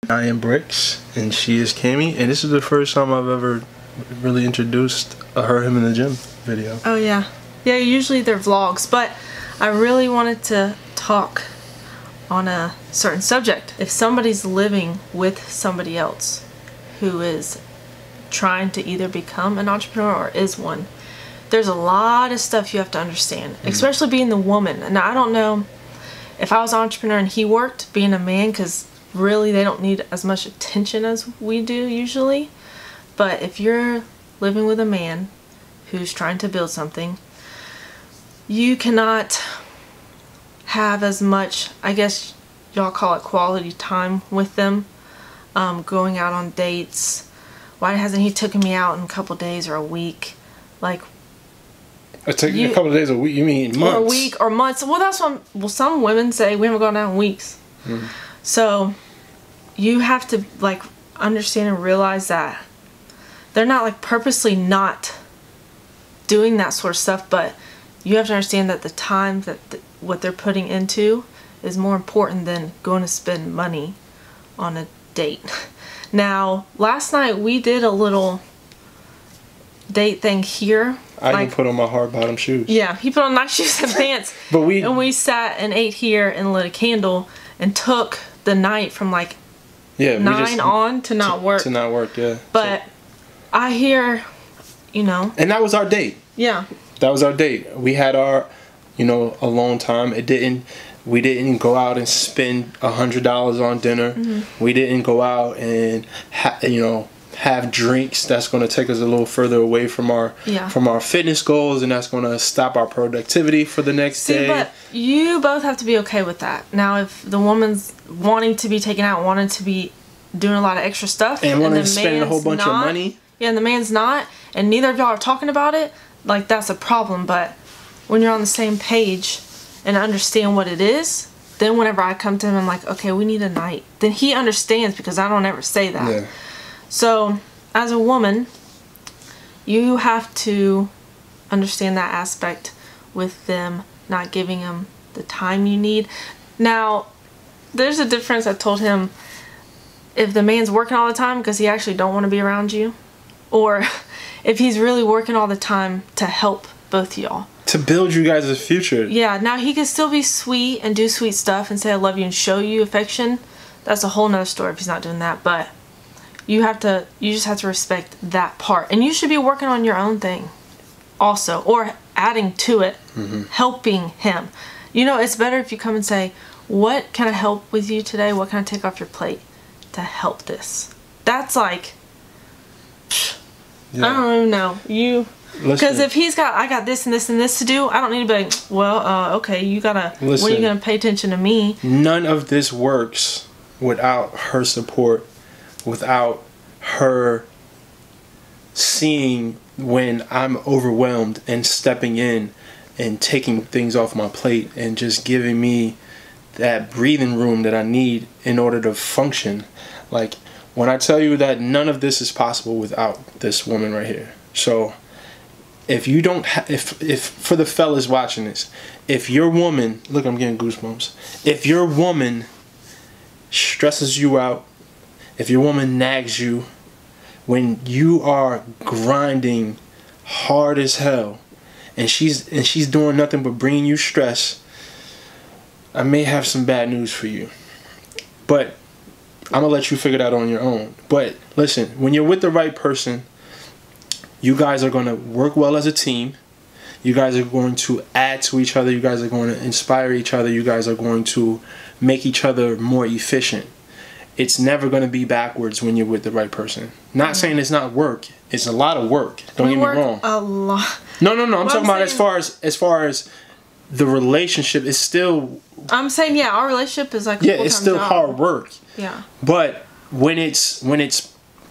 I am Brix, and she is Cami, and this is the first time I've ever really introduced him in the gym video. Oh yeah. Yeah, usually they're vlogs, but I really wanted to talk on a certain subject. If somebody's living with somebody else who is trying to either become an entrepreneur or is one, there's a lot of stuff you have to understand, especially being the woman. And I don't know if I was an entrepreneur and he worked, being a man, because really they don't need as much attention as we do usually. But if you're living with a man who's trying to build something, you cannot have as much, I guess y'all call it quality time with them, going out on dates. Why hasn't he taken me out in a couple days or a week? Like, a couple of days a week? You mean months? Or a week or months. Well, that's what some women say. We haven't gone out in weeks. So you have to like understand and realize that they're not like purposely not doing that sort of stuff, but you have to understand that the time that what they're putting into is more important than going to spend money on a date. Now, last night we did a little date thing here. I even put on my hard bottom shoes. Yeah, he put on nice shoes and pants. But we sat and ate here and lit a candle and took the night from like 9 on to not work. To not work, yeah. But so, I hear, you know. And that was our date. Yeah. That was our date. We had our, alone time. We didn't go out and spend $100 on dinner. We didn't go out and have drinks. That's going to take us a little further away from our fitness goals, and that's going to stop our productivity for the next day. But you both have to be okay with that. Now, if the woman's wanting to be taken out, wanting to be doing a lot of extra stuff, and wanting to spend a whole bunch of money, and the man's not, and neither of y'all are talking about it, like, that's a problem. But when you're on the same page and understand what it is, then whenever I come to him, I'm like, okay, we need a night. Then he understands, because I don't ever say that. Yeah. So, as a woman, you have to understand that aspect with them not giving them the time you need. Now, there's a difference. I told him, if the man's working all the time because he actually don't want to be around you, or if he's really working all the time to help both y'all. To build you guys' future. Yeah, now he can still be sweet and do sweet stuff and say I love you and show you affection. That's a whole nother story if he's not doing that. But you just have to respect that part. And you should be working on your own thing also, or adding to it, helping him. It's better if you come and say, what can I help with you today? What can I take off your plate to help this? That's like, I don't even know. Because if he's got, I got this and this and this to do, I don't need to be like, well, okay, you gotta, when are you gonna pay attention to me? None of this works without her support, without her seeing when I'm overwhelmed and stepping in and taking things off my plate and just giving me that breathing room that I need in order to function. Like, when I tell you that none of this is possible without this woman right here. So if you don't if for the fellas watching this, if your woman, look, I'm getting goosebumps. If your woman stresses you out, if your woman nags you when you are grinding hard as hell, and she's doing nothing but bringing you stress, I may have some bad news for you. But I'm gonna let you figure that out on your own. But listen, when you're with the right person, you guys are going to work well as a team. You guys are going to add to each other. You guys are going to inspire each other. You guys are going to make each other more efficient. It's never going to be backwards when you're with the right person. Not saying it's not work. It's a lot of work. Don't get me wrong. A lot. No. I'm talking about as far as the relationship is still. I'm saying, yeah, our relationship is like a it's still job. hard work. Yeah. But when it's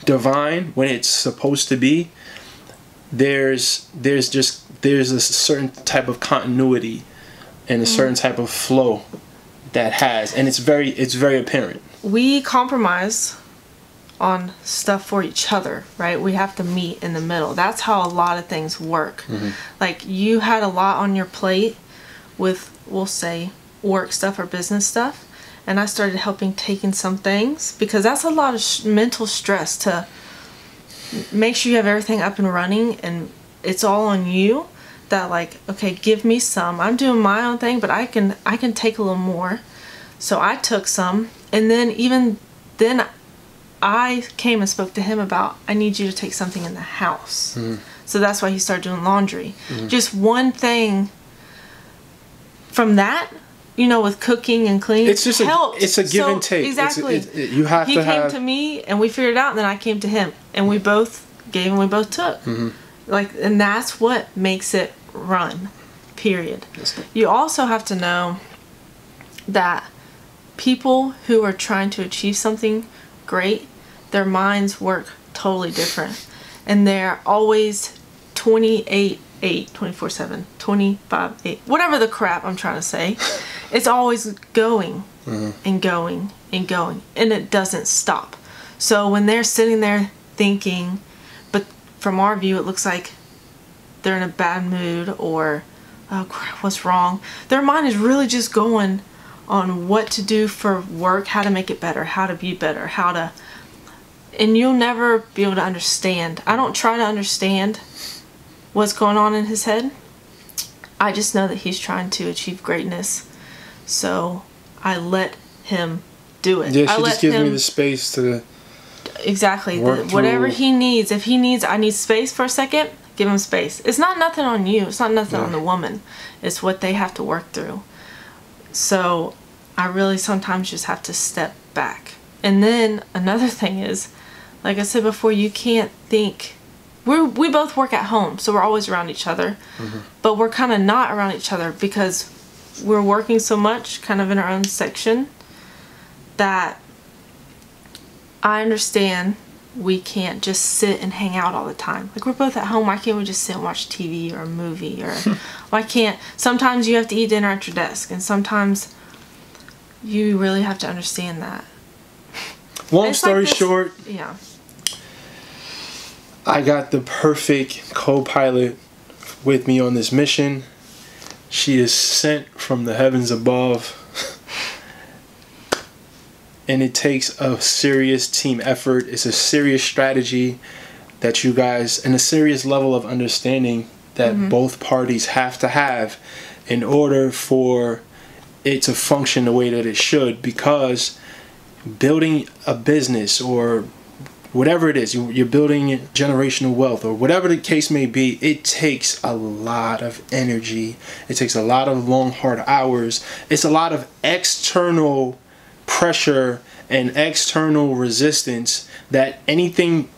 divine, when it's supposed to be, there's a certain type of continuity and a certain type of flow that has, and it's very apparent. We compromise on stuff for each other, right? We have to meet in the middle. That's how a lot of things work. Like, you had a lot on your plate with, we'll say, work stuff or business stuff, and I started helping taking some things, because that's a lot of mental stress to make sure you have everything up and running, and it's all on you. That like, okay, give me some. I'm doing my own thing, but I can take a little more. So I took some, and then even then I came and spoke to him about, I need you to take something in the house. So that's why he started doing laundry. Just one thing from that, you know, with cooking and cleaning, it's just it's a give and take. Exactly. You have he to came to me and we figured it out, and then I came to him and we both gave and we both took. Like, and that's what makes it run, period. You also have to know that people who are trying to achieve something great, their minds work totally different, and they're always 28/8, 24/7, 25/8, whatever the crap I'm trying to say. It's always going and going and going, and it doesn't stop. So when they're sitting there thinking, but from our view it looks like they're in a bad mood, or oh crap, what's wrong, their mind is really just going on what to do for work, how to make it better, how to be better, how to, and you'll never be able to understand. I don't try to understand what's going on in his head. I just know that he's trying to achieve greatness, so I let him do it. Yeah, she just gives me the space to exactly whatever he needs. If he needs, I need space for a second, give him space. It's not nothing on you. It's not nothing on the woman. It's what they have to work through. So I really sometimes just have to step back. And then another thing is, like I said before, you can't think. We both work at home, so we're always around each other. But we're kind of not around each other because we're working so much, kind of in our own section, that I understand we can't just sit and hang out all the time. Like, we're both at home. Why can't we just sit and watch TV or a movie? Or why can't, sometimes you have to eat dinner at your desk, and sometimes you really have to understand that. Long story short, yeah, I got the perfect co-pilot with me on this mission. She is sent from the heavens above. And it takes a serious team effort. It's a serious strategy that you guys, and a serious level of understanding that both parties have to have in order for it to function the way that it should. Because building a business, or whatever it is, you're building generational wealth, or whatever the case may be, it takes a lot of energy. It takes a lot of long, hard hours. It's a lot of external pressure and external resistance that everything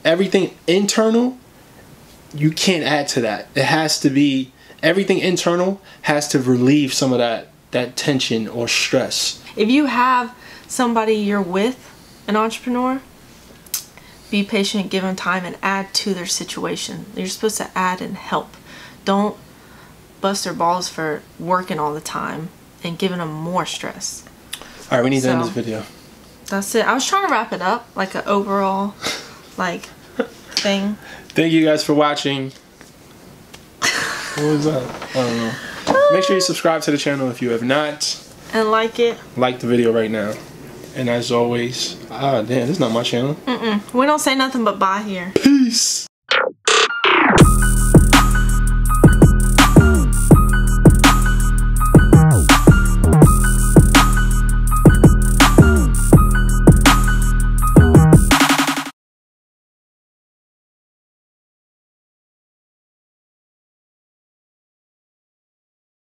internal, you can't add to that. It has to be, everything internal has to relieve some of that tension or stress. If you have somebody you're with, an entrepreneur, be patient, give them time, and add to their situation. You're supposed to add and help. Don't bust their balls for working all the time and giving them more stress. All right, we need to end this video. That's it. I was trying to wrap it up, like an overall, like, thing. Thank you guys for watching. What was that? I don't know. Make sure you subscribe to the channel if you have not. And like it. Like the video right now. And as always, damn, this is not my channel. We don't say nothing but bye here. Peace.